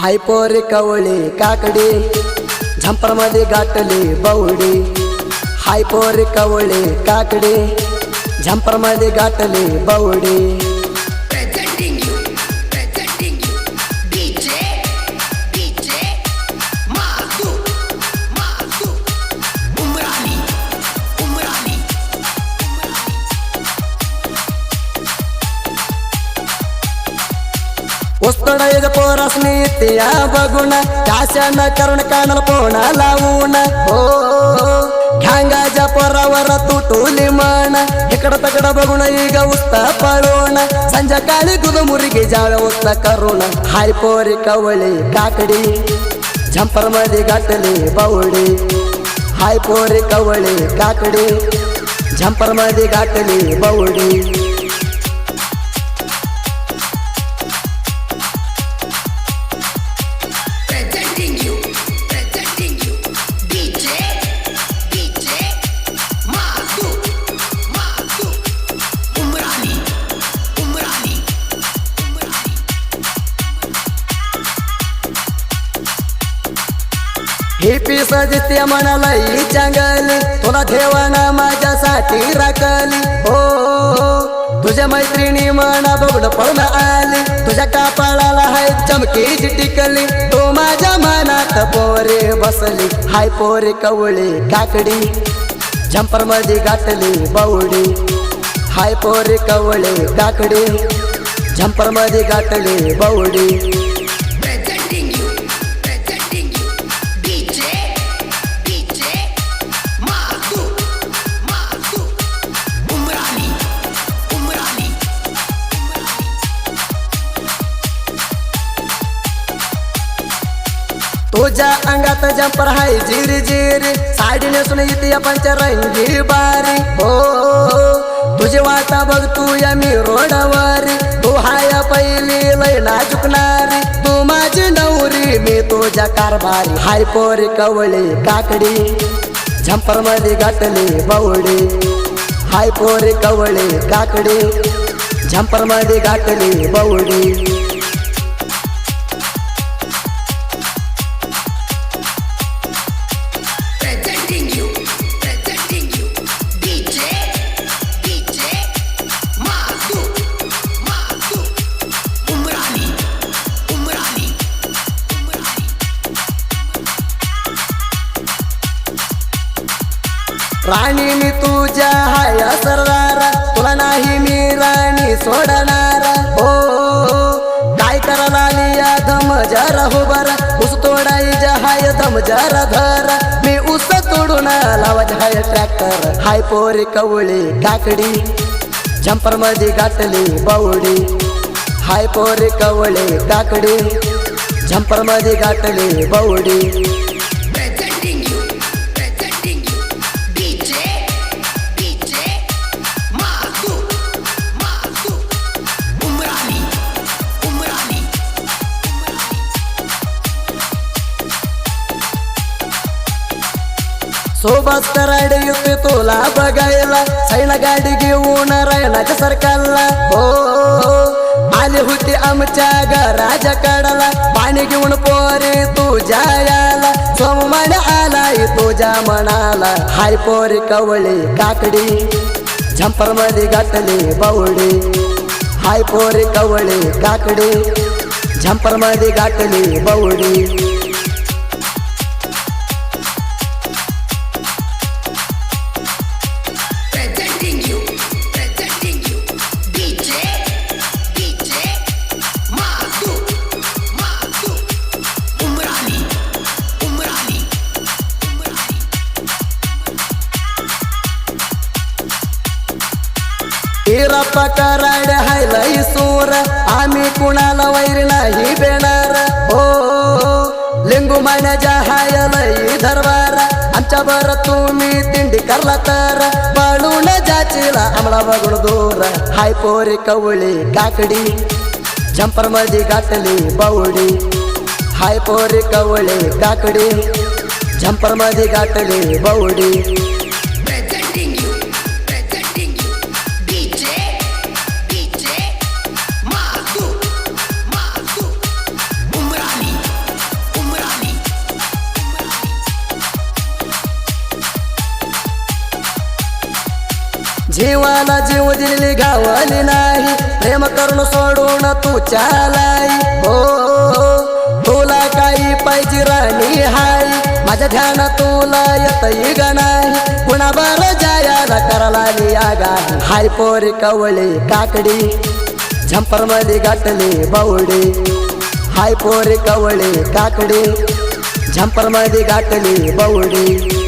हाय पोरे कवळे काकडे झंपर मध्ये गाठले बावडे। हाय पोरे कवळे काकडे झंपर मध्ये गाठले बावडे। उस्तडायचं पोरासनी त्या बघून काशानं करण कानाला पोणा लावून हो घांगाच्या पोरावर तुटुली मन इकडं तकडं बघून इग उस्ता पळून संध्याकाळी दूध मुरगी जाळ उस्ता करून। हाय पोरे कवळे काकडे झंपर मध्ये गाठले बावडे। हाय पोरे कवळे काकडे झंपर मध्ये गाठले बावडे। ही पीस दिसते मनालाही चांगली तुला ठेवाना माझ्यासाठी राखली हो। तुझ्या मैत्रिणी मना बघून पळून आली तुझ्या कपाळाला हाय चमकीची टिकली तो माझ्या मनात पोरे बसली। हाय पोरे कवळे काकडी झंपर मध्ये गाठली बावडी। हाय पोरे कवळे काकडी झंपर मध्ये गाठली बावडी। तुझ्या अंगात जंपर हाय जिरी जिरी साडी नेसून येते पंचरंगी बारी हो। तुझी वाटा बघ तू या मी रोडवारी तू हाय पहिली लय नाजुकणारी तू माझी नवरी मी तुझ्या कारभारी। हाय पोरे कवळे काकडी झंपर मध्ये गाठले बावडे। हाय पोरे कवळे काकडी झंपर मध्ये गाठले बावडे। राणी मी तुझ्या हाय सरदार तुला नाही मी राणी सोडणार हो। काय करायला आली या धम जरा हो बरा ऊस तोडायच्या हाय धम जरा धर मी ऊस तोडून लावायचं हाय ट्रॅक्टर। हाय पोरे कवळे काकडी झंपर मध्ये गाठली बावडी। हाय पोरे कवळे काकडी झंपर मध्ये गाठली बावडी। सोबत करायला येते तुला बघायला सैन गाडी घेऊन रायनाच्या सरकारला हो। आले होते आमच्या घराच्या कडाला पाणी घेऊन पोरे तुझ्या याला सोमवार आलाय तुझ्या मनाला। हाय पोरे कवळे काकडी झंपर मध्ये गाठले बावडे। हाय पोरे कवळे काकडी झंपर मध्ये गाठले बावडे। हिरप्पा कराड हाय लई सूर आम्ही कुणाला वैर नाही बेणार हो। लिंगू माण्याच्या हाय लई दरबार आमच्या बर तुम्ही तिंडी करला तर पळून जाचीला आम्हाला बघून दूर। हाय पोरे कवळे काकडी झंपर मध्ये गाठली बावडी। हाय पोरे कवळे काकडी झंपर मध्ये गाठली बावडी। जीवाला जीव दिली गावली नाही प्रेम करून सोडून तू चालाई हो तुला काही पाहिजे राणी हाय माझ्या ध्यान तुला येतही ग नाही पुन्हा बरं जायला करायला आगा हाय पोरी कवळी काकडी झंपर मध्ये गाठली बावडी हाय पोरी कवळी काकडी झंपर मध्ये गाठली बावडी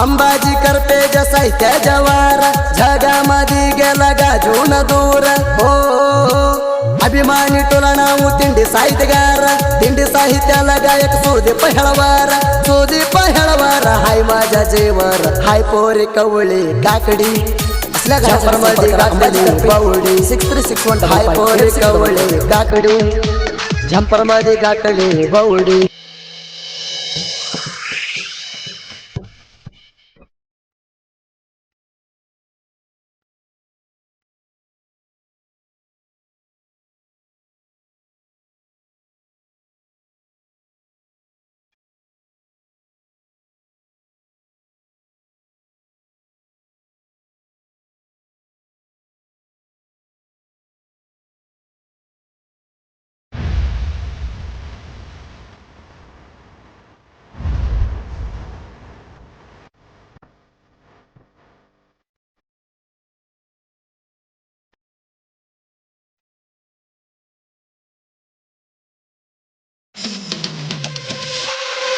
अंबाजी करते जसायच्या जवार जगामध्ये गेला गाजून दूर हो अभिमानी टोला नाव तिंडी साहित्यगार तिंडी साहित्याला गायक सुदीप हेळवार हाय माझ्या जेवर हाय पोरी कवळी काकडी झंपर मध्ये गाठली बावडी 6361 हाय पोरी कवळी काकडी झंपर मध्ये गाठली बावडी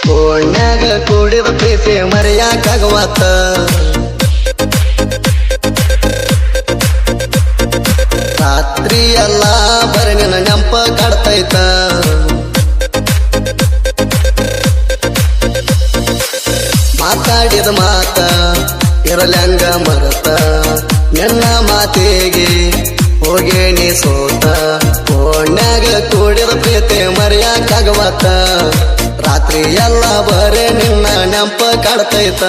ಕೋಣ್ಯಾಗ ಕೂಡಿದ ಪ್ರೀತಿ ಮರೆಯಾಕಾಗವತ್ತ ರಾತ್ರಿ ಎಲ್ಲ ಬರೀ ನಿನ್ನ ನೆಂಪ ಕಾಡ್ತೈತ ಮಾತಾಡಿದ ಮಾತ ಇರಲ್ಯಂಗ ಮರತ ನಿನ್ನ ಮಾತಿಗೆ ಹೋಗೇನಿ ಸೋತ ಕೋಣ್ಯಾಗ ಕೂಡಿದ ಪ್ರೀತಿ ಮರೆಯಾಕಾಗವತ್ತ ರಾತ್ರಿ ಎಲ್ಲ ಬರೇ ನಿನ್ನ ನೆಂಪ ಕಾಡ್ತೈತ